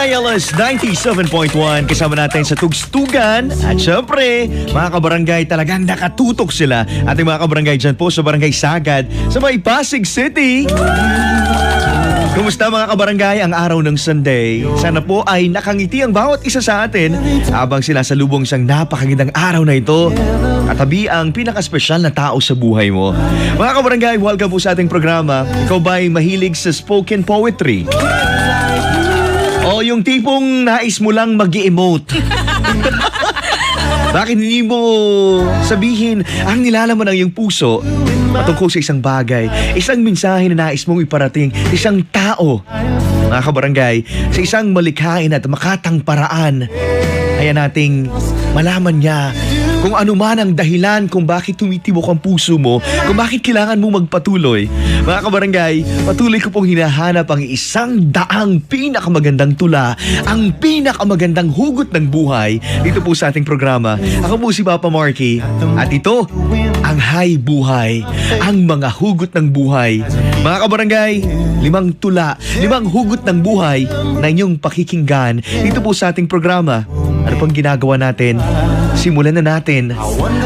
Barangay LS 97.1 kasama natin sa Tugstugan. At syempre, mga kabarangay, talagang nakatutok sila. Ating mga kabarangay dyan po sa Barangay Sagad sa may Pasig City. Kumusta mga kabarangay ang araw ng Sunday? Sana po ay nakangiti ang bawat isa sa atin habang sinasalubong isang napakagandang araw na ito. Katabi ang pinaka-special na tao sa buhay mo. Mga kabarangay, welcome po sa ating programa. Ikaw ba'y mahilig sa spoken poetry? O yung tipong nais mo lang mag-emote? Bakit hindi mo sabihin ang nilalaman ng iyong puso patungkol sa isang bagay, isang mensahe na nais mong iparating, isang tao, mga kabarangay, sa isang malikhain at makatang paraan, kaya nating malaman niya kung ano man ang dahilan kung bakit tumitibok ang puso mo, kung bakit kailangan mo magpatuloy. Mga kabarangay, patuloy ko pong hinahanap ang 100 pinakamagandang tula, ang pinakamagandang hugot ng buhay dito po sa ating programa. Ako po si Papa Marky at ito ang Hay Buhay, ang mga hugot ng buhay. Mga kabarangay, 5 tula, 5 hugot ng buhay na inyong pakikinggan dito po sa ating programa. Ano pang ginagawa natin? Simulan na natin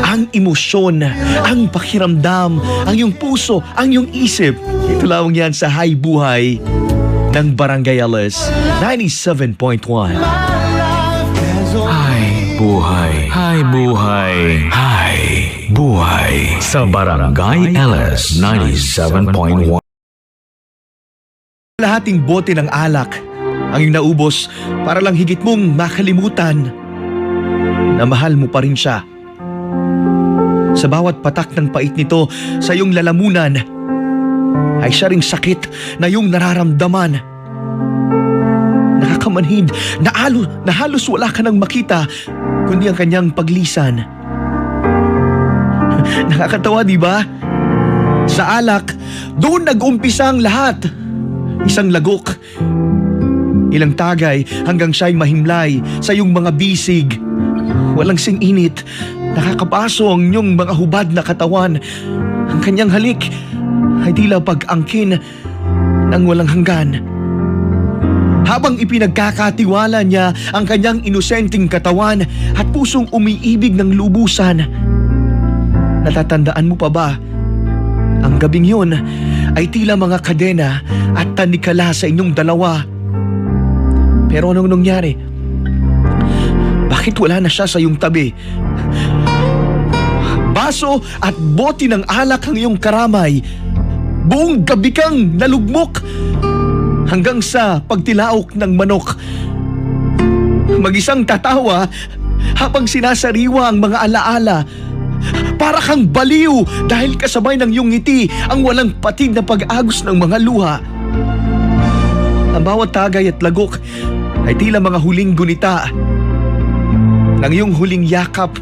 ang emosyon, ang pakiramdam, ang iyong puso, ang iyong isip. Ito lamang yan sa Hay Buhay ng Barangay LS 97.1. Hay Buhay, Hay Buhay, Hay Buhay sa Barangay LS 97.1. Lahating bote ng alak ang iyong naubos para lang higit mong makalimutan na mahal mo pa rin siya. Sa bawat patak ng pait nito sa iyong lalamunan ay siya ring sakit na iyong nararamdaman. Nakakamanhid na halos wala ka nang makita kundi ang kanyang paglisan. Nakakatawa, di ba? Sa alak, doon nag-umpisa ang lahat. Isang lagok, ilang tagay hanggang siya'y mahimlay sa iyong mga bisig. Walang sing-init, nakakapaso ang iyong mga hubad na katawan. Ang kanyang halik ay tila pag-angkin ng walang hanggan. Habang ipinagkakatiwala niya ang kanyang inosenteng katawan at pusong umiibig ng lubusan. Natatandaan mo pa ba? Ang gabing yun ay tila mga kadena at tanikala sa inyong dalawa. Pero anong nangyari? Bakit wala na siya sa iyong tabi? Baso at bote ng alak ang iyong karamay. Buong gabi kang nalugmok hanggang sa pagtilaok ng manok. Mag-isang tatawa habang sinasariwa ang mga alaala. Para kang baliw dahil kasabay ng iyong ngiti ang walang patid na pag-agos ng mga luha. Ang bawat tagay at lagok ay tila mga huling gunita ng iyong huling yakap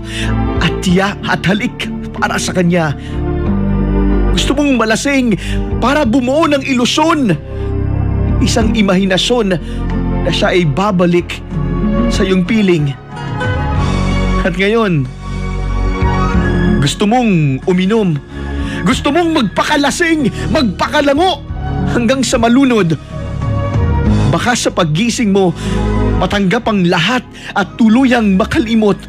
at tiya at halik para sa kanya. Gusto mong malasing para bumuo ng ilusyon, isang imahinasyon na siya ay babalik sa iyong piling. At ngayon, gusto mong uminom, gusto mong magpakalasing, magpakalango hanggang sa malunod. Baka sa paggising mo, matanggap ang lahat at tuluyang makalimot.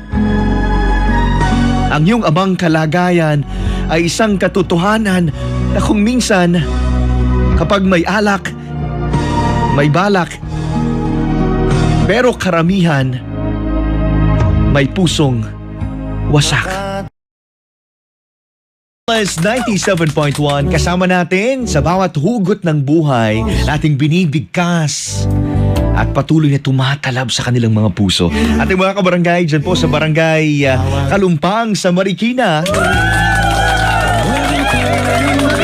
Ang iyong abang kalagayan ay isang katotohanan na kung minsan, kapag may alak, may balak. Pero karamihan, may pusong wasak. 97.1 kasama natin sa bawat hugot ng buhay nating binibigkas at patuloy na tumatalab sa kanilang mga puso. Ating mga kabarangay dyan po sa Barangay Kalumpang sa Marikina.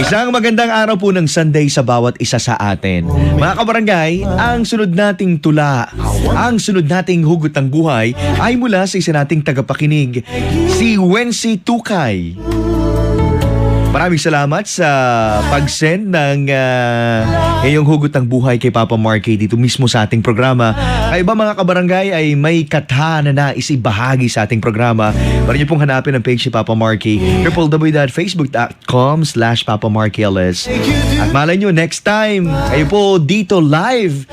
Isang magandang araw po ng Sunday sa bawat isa sa atin. Mga kabarangay, ang sunod nating tula, ang sunod nating hugot ng buhay ay mula sa isa nating tagapakinig, si Wency Tukay. Maraming salamat sa pag-send ng iyong hugot ng buhay kay Papa Marky dito mismo sa ating programa. Kaya iba mga kabarangay ay may katana na isibahagi sa ating programa. Para niyo pong hanapin ang page si Papa Marky, www.facebook.com/PapaMarkyLS. At malay nyo, next time, kayo po dito live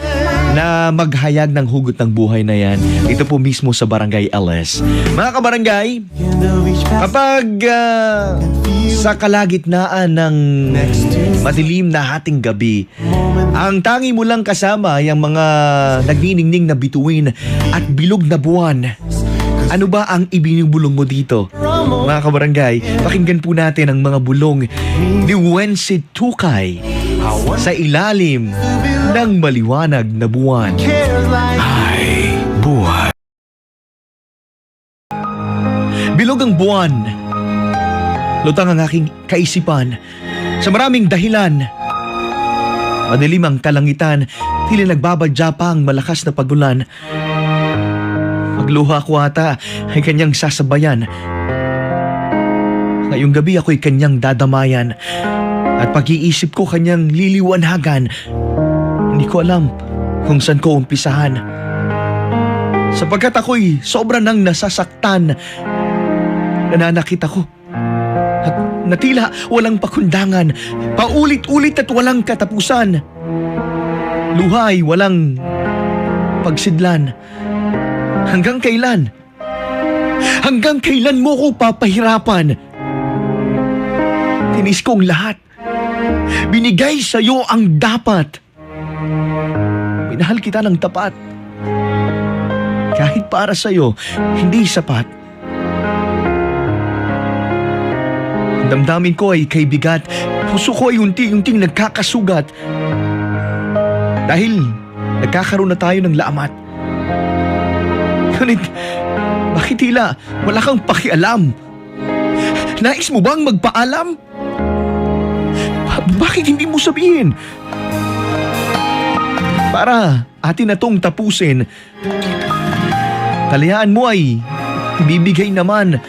na maghayag ng hugot ng buhay na yan. Ito po mismo sa Barangay LS. Mga kabarangay, kapag sa kalagitnaan ng madilim na hating gabi, ang tangi mo lang kasama ay ang mga nagniningning na bituin at bilog na buwan. Ano ba ang ibinubulong mo dito? Mga kabarangay, pakinggan po natin ang mga bulong ni Wency Tukay sa ilalim ng maliwanag na buwan. Hay buhay. Bilog ang buwan. Lutang ang aking kaisipan sa maraming dahilan. Madilim ang kalangitan, tila nagbabadya pa ang malakas na pagulan. Magluha ko ata ay kanyang sasabayan. Ngayong gabi ako'y kanyang dadamayan at pag-iisip ko kanyang liliwanhagan. Hindi ko alam kung saan ko umpisahan. Sapagkat ako'y sobra nang nasasaktan. Nananakit ako. At natila walang pakundangan. Paulit-ulit at walang katapusan. Luha ay walang pagsidlan. Hanggang kailan? Hanggang kailan mo ko papahirapan? Tinis kong lahat. Binigay sa'yo ang dapat. Minahal kita ng tapat. Kahit para sa'yo, hindi sapat. Damdamin ko ay kay bigat. Puso ko ay unti-unting nagkakasugat. Dahil nagkakaroon na tayo ng laamat. Ngunit, bakit tila wala kang pakialam? Nais mo bang magpaalam? Bakit hindi mo sabihin? Para atin na tong tapusin. Kalayaan mo ay ibibigay naman.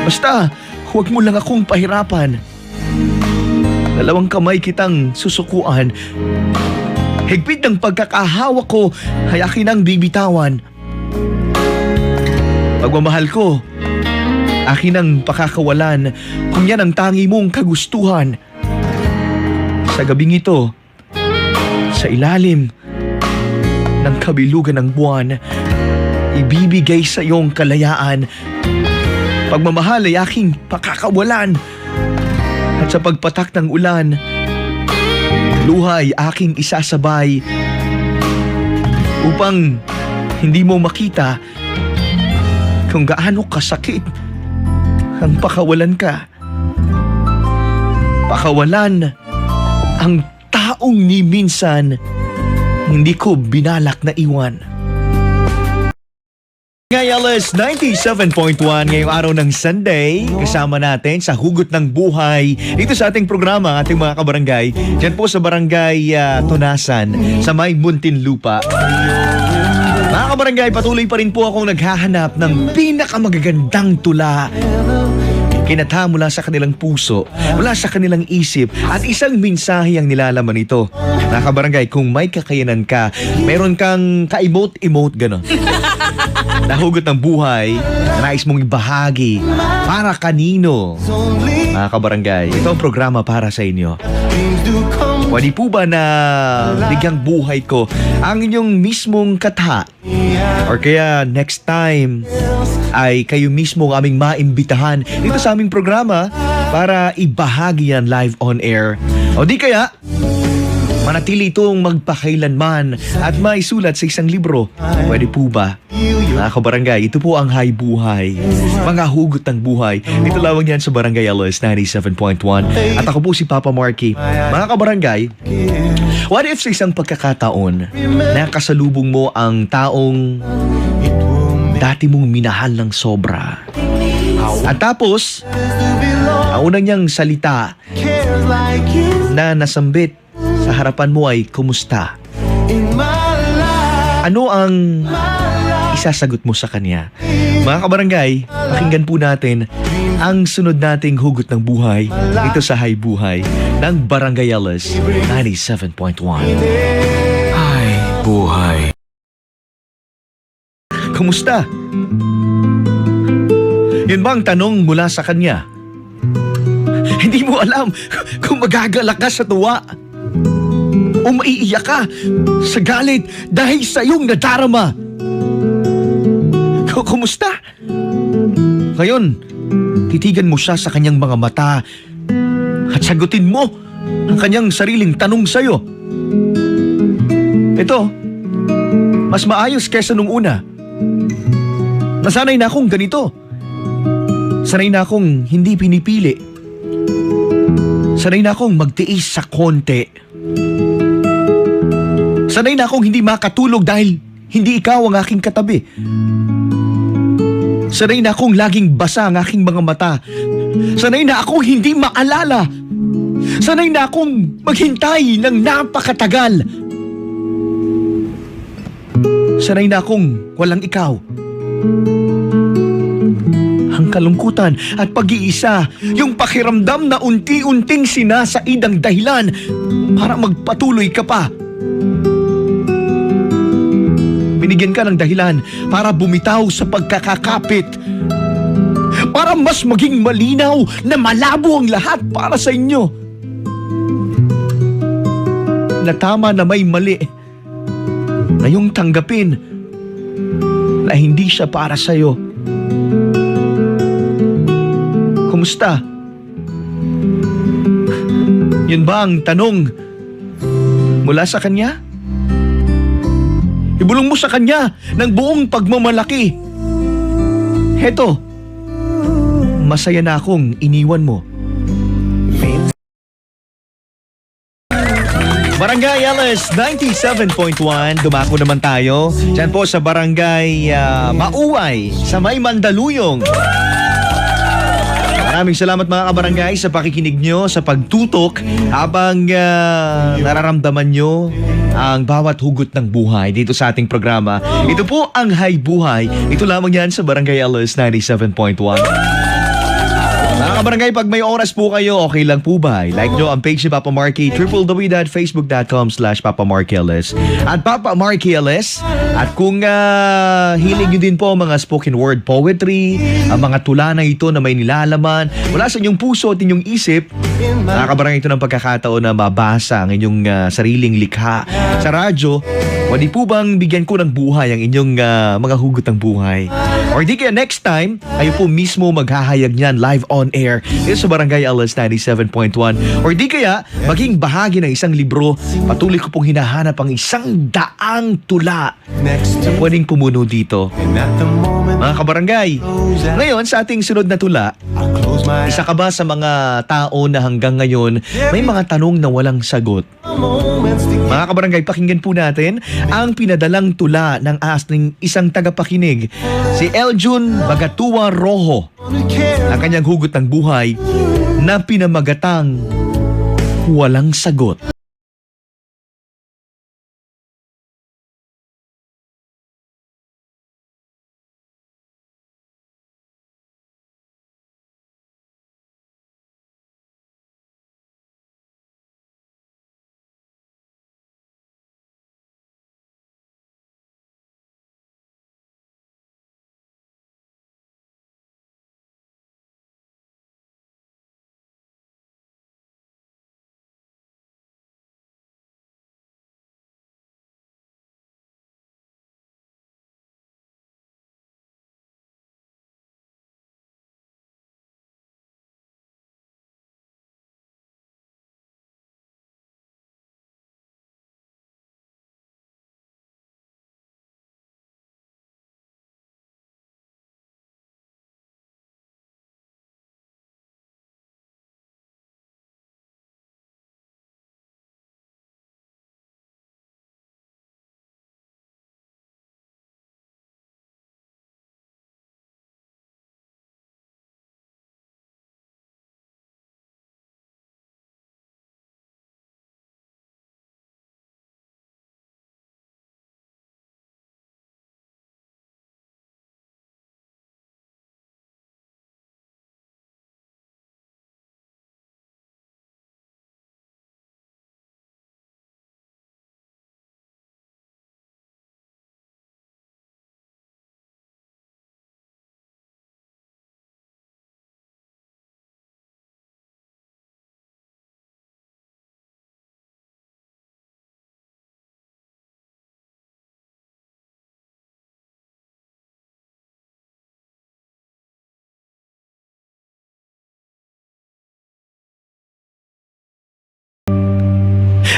Basta, huwag mo lang akong pahirapan. Dalawang kamay kitang susukuan. Higpit ng pagkakahawak ko ay akin ang bibitawan. Pagmamahal ko, akin ang pakakawalan kung yan ang tangi mong kagustuhan. Sa gabing ito, sa ilalim ng kabilugan ng buwan, ibibigay sa iyong kalayaan. Pagmamahal ay aking pakakawalan. At sa pagpatak ng ulan, luha ay aking isasabay upang hindi mo makita kung gaano kasakit ang pakawalan ka. Pakawalan ang taong ni minsan hindi ko binalak na iwan. Ngayos 97.1 ngayong araw ng Sunday, kasama natin sa Hugot ng Buhay dito sa ating programa, ating mga kabarangay dyan po sa Barangay Tunasan sa May Muntinlupa. Mga kabarangay, patuloy pa rin po akong naghahanap ng pinakamagagandang tula. Kinatha mula sa kanilang puso, mula sa kanilang isip, at isang mensahe ang nilalaman nito. Mga kabarangay, kung may kakayanan ka, meron kang ka-emote-emote gano'n. Nahugot ng buhay, na nais mong ibahagi para kanino. Mga kabarangay, ito ang programa para sa inyo. Pwede po ba na bigyang buhay ko ang inyong mismong katha? Or kaya next time ay kayo mismo ang aming maimbitahan dito sa aming programa para ibahagi yan live on air. O di kaya, manatili itong magpakailanman at maisulat sa isang libro. Pwede po ba? Mga kabarangay, ito po ang Hay Buhay. Mga hugot ng buhay. Dito lamang yan sa Barangay LS 97.1. At ako po si Papa Marky. Mga kabarangay, what if sa isang pagkakataon na kasalubong mo ang taong dati mong minahal ng sobra? At tapos, ang unang niyang salita na nasambit sa harapan mo ay, kumusta? Ano ang isasagot mo sa kanya? Mga kabarangay, pakinggan po natin ang sunod nating hugot ng buhay ito sa Hay Buhay ng Barangay LS 97.1. Hay buhay. Kumusta? Yun ba ang tanong mula sa kanya? Hindi mo alam kung magagalak ka sa tuwa o maiiyak ka sa galit dahil sa iyong nadarama. Kumusta? Ngayon, titigan mo siya sa kanyang mga mata at sagutin mo ang kanyang sariling tanong sa'yo. Ito, mas maayos kesa nung una. Nasanay na akong ganito. Sanay na akong hindi pinipili. Sanay na akong magtiis sa konti. Sanay na akong hindi makatulog dahil hindi ikaw ang aking katabi. Sanay na akong laging basa ang aking mga mata. Sanay na akong hindi maalala. Sanay na akong maghintay ng napakatagal. Sanay na akong walang ikaw. Ang kalungkutan at pag-iisa, yung pakiramdam na unti-unting sinasaid ang dahilan para magpatuloy ka pa. Binigyan ka ng dahilan para bumitaw sa pagkakakapit. Para mas maging malinaw na malabo ang lahat para sa inyo. Na tama na may mali. Na yung tanggapin na hindi siya para sa'yo. Kumusta? Yun ba ang tanong mula sa kanya? Ibulong mo sa kanya ng buong pagmamalaki. Heto, masaya na akong iniwan mo. Barangay LS 97.1, dumako naman tayo. Diyan po sa Barangay Mauay, sa May Mandaluyong. Maraming salamat mga kabarangay sa pakikinig nyo, sa pagtutok habang nararamdaman nyo ang bawat hugot ng buhay dito sa ating programa. Ito po ang Hay Buhay. Ito lamang yan sa Barangay LS 97.1. Mga kabarangay, pag may oras po kayo, okay lang po ba? Like nyo ang page ni Papa Marky, www.facebook.com/PapaMarkyLS at Papa Marky LS. At kung hilig nyo din po ang mga spoken word poetry, ang mga tula na ito na may nilalaman mula sa inyong puso at inyong isip, mga kabarangay, ito ng pagkakataon na mabasa ang inyong sariling likha sa radyo. Pwede po bang bigyan ko ng buhay ang inyong mga hugot ng buhay? Or di kaya next time, kayo po mismo maghahayag niyan live on air dito sa Barangay LS 97.1. Or di kaya, maging bahagi ng isang libro, patuloy ko pong hinahanap ang 100 tula na pwedeng pumuno dito. Mga kabarangay, ngayon sa ating sunod na tula, isa ka ba sa mga tao na hanggang ngayon may mga tanong na walang sagot? Mga kabarangay, pakinggan po natin ang pinadalang tula ng isang tagapakinig, si Eljun Bagatua Rojo. Ang kanyang hugot ng buhay na pinamagatang walang sagot.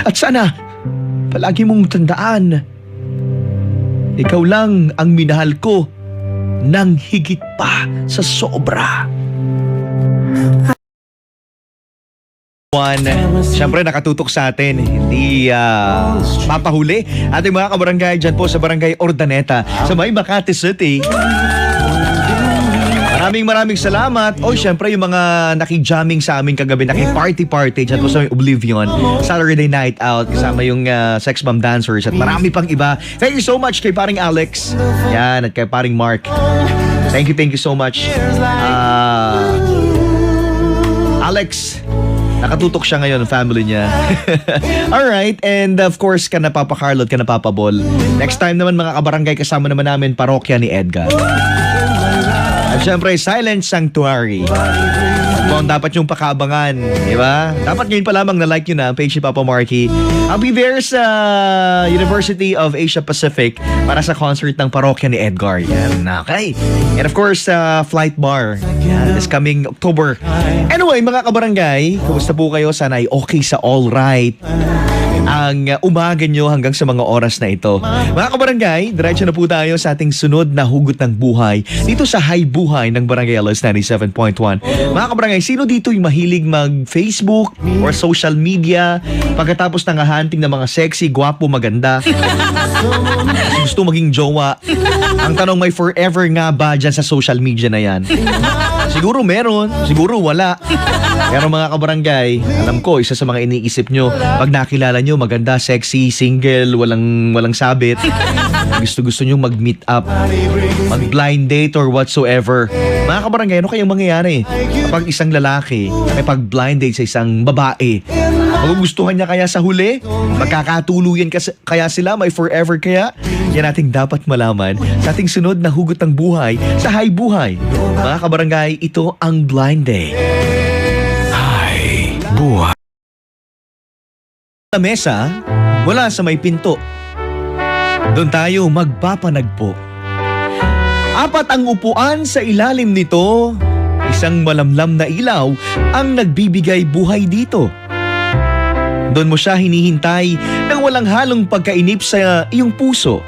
At sana, palagi mong tandaan, ikaw lang ang minahal ko ng higit pa sa sobra. Siyempre nakatutok sa atin, hindi papahuli ating mga kabarangay dyan po sa Barangay Ordaneta sa may Makati City. Maraming salamat. O siyempre yung mga nakijamming sa amin kagabi, naki-party dyan po sa may Oblivion, Saturday Night Out, kasama yung Sex Bomb Dancers at marami pang iba. Thank you so much kay paring Alex, yan, at kay paring Mark. Thank you so much. Alex, nakatutok siya ngayon, family niya. Alright, and of course, ka na Papa Carlot, ka na Papa Bol. Next time naman mga kabarangay, kasama naman namin parokya ni Edgar. At syempre, Silent Sanctuary. Kung dapat yung pakaabangan, di ba? Dapat ngayon pa lamang na-like nyo na ang page ni Papa Marky. I'll be there sa University of Asia Pacific para sa concert ng parokya ni Edgar. Yan, okay. And of course, Flight Bar. Yan, this coming October. Anyway, mga kabarangay, kumusta po kayo? Sana ay okay sa all right ang umaga nyo hanggang sa mga oras na ito. Mga kabarangay, diretso na po tayo sa ating sunod na hugot ng buhay dito sa High Buhay ng Barangay LS 97.1. Mga kabarangay, sino dito yung mahilig mag-Facebook or social media pagkatapos ng hunting ng mga sexy, gwapo, maganda? Gusto maging jowa? Ang tanong, may forever nga ba dyan sa social media na yan? Siguro meron, siguro wala. Pero mga kabarangay, alam ko, isa sa mga iniisip nyo, pag nakilala nyo, maganda, sexy, single, walang sabit, gusto nyo mag-meet up, mag-blind date or whatsoever. Mga kabarangay, ano kayang mangyayari kapag isang lalaki nakipag-blind date sa isang babae? Magugustuhan niya kaya sa huli? Magkakatuluyan kaya sila? May forever kaya? Yan ating dapat malaman sa ating sunod na hugot ng buhay sa High Buhay. Mga kabarangay, ito ang Blind Date. Ay, buhay. Sa mesa, wala sa may pinto. Doon tayo magpapanagpo. 4 ang upuan sa ilalim nito. Isang malamlam na ilaw ang nagbibigay buhay dito. Doon mo siya hinihintay nang walang halong pagkainip sa iyong puso.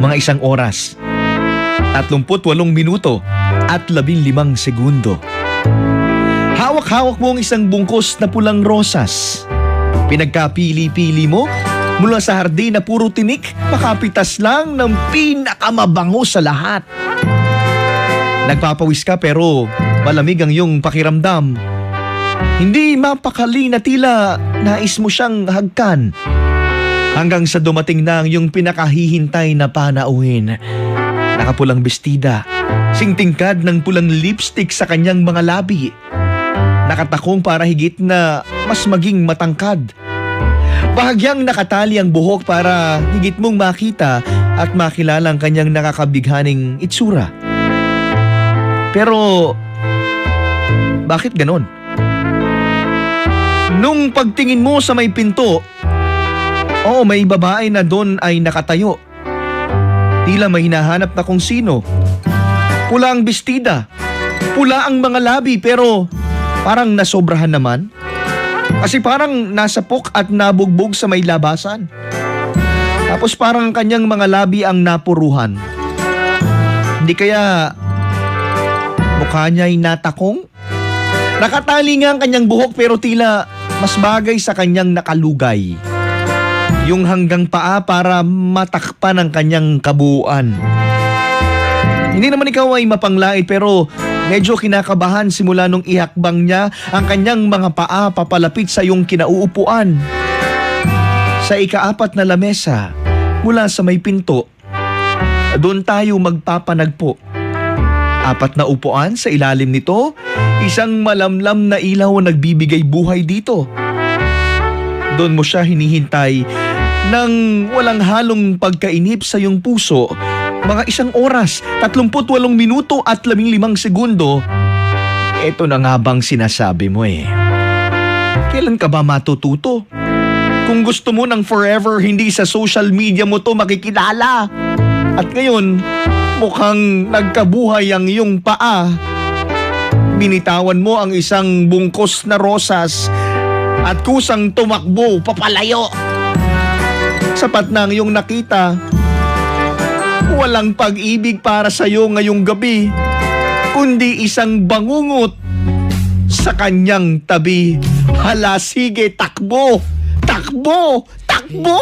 Mga 1 oras, 38 minuto at 15 segundo. Hawak-hawak mo ang isang bungkos na pulang rosas. Pinagkapili-pili mo mula sa hardin na puro tinik, makapitas lang ng pinakamabango sa lahat. Nagpapawis ka pero malamig ang iyong pakiramdam. Hindi mapakali na tila nais mo siyang hagkan. Hanggang sa dumating na ang iyong pinakahihintay na panauhin. Nakapulang bestida, singtingkad ng pulang lipstick sa kanyang mga labi. Nakatakong para higit na mas maging matangkad. Bahagyang nakatali ang buhok para higit mong makita at makilala ang kanyang nakakabighaning itsura. Pero, bakit ganon? Nung pagtingin mo sa may pinto, may babae na doon ay nakatayo. Tila may hinahanap na kung sino. Pula ang bestida, pula ang mga labi pero parang nasobrahan naman. Kasi parang nasapok at nabugbog sa may labasan. Tapos parang kanyang mga labi ang napuruhan. Hindi kaya mukha niya'y natakong? Nakatali nga ang kanyang buhok pero tila mas bagay sa kanyang nakalugay. Yung hanggang paa para matakpan ang kanyang kabuuan. Hindi naman ikaw ay mapanglait pero medyo kinakabahan simula nung ihakbang niya ang kanyang mga paa papalapit sa iyong kinauupuan. Sa 4 na lamesa mula sa may pinto, doon tayo magpapanagpo. 4 na upuan sa ilalim nito, isang malamlam na ilaw ang nagbibigay buhay dito. Doon mo siya hinihintay nang walang halong pagkainip sa iyong puso. Mga 1 oras, 38 minuto at 15 segundo. Ito na nga bang sinasabi mo eh. Kailan ka ba matututo? Kung gusto mo ng forever, hindi sa social media mo to makikilala. At ngayon, mukhang nagkabuhay ang iyong paa. Binitawan mo ang isang bungkos na rosas at kusang tumakbo papalayo. Sapat na ang iyong nakita. Walang pag-ibig para sa iyo ngayong gabi, kundi isang bangungot sa kanyang tabi. Hala, sige, takbo! Takbo! Takbo!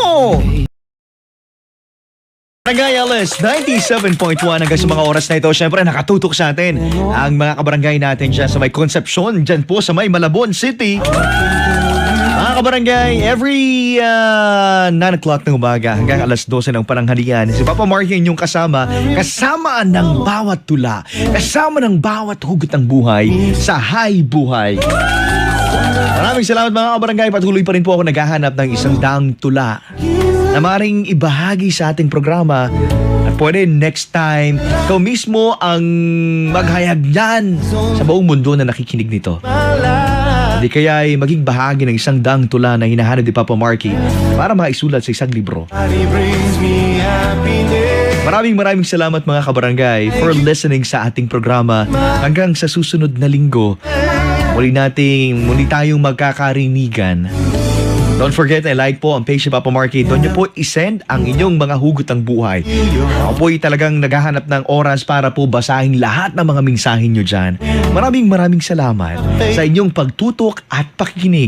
Barangay Alice 97.1 hanggang sa mga oras na ito. Siyempre, nakatutok sa atin ang mga kabarangay natin dyan sa may Concepcion, dyan po sa may Malabon City. Mga kabarangay, every 9 o'clock ng umaga hanggang alas 12 ng pananghalian, si Papa Marky yung kasama ng bawat tula, kasama ng bawat hugot ng buhay sa Hay Buhay. Maraming salamat mga kabarangay. Patuloy pa rin po ako naghahanap ng isang daang tula na maaaring ibahagi sa ating programa. At pwede next time, ikaw mismo ang maghayag niyan sa buong mundo na nakikinig nito. Hindi kaya ay maging bahagi ng isang daang tula na hinahanap ni Papa Marky para maisulat sa isang libro. Maraming salamat mga kabarangay for listening sa ating programa. Hanggang sa susunod na linggo, muli tayong magkakarinigan. Don't forget, like po ang page ni Papa Marky. Doon niyo po isend ang inyong mga hugot ng buhay. Ako po ay talagang naghahanap ng oras para po basahin lahat ng mga mensahe niyo dyan. Maraming salamat sa inyong pagtutok at pakikinig.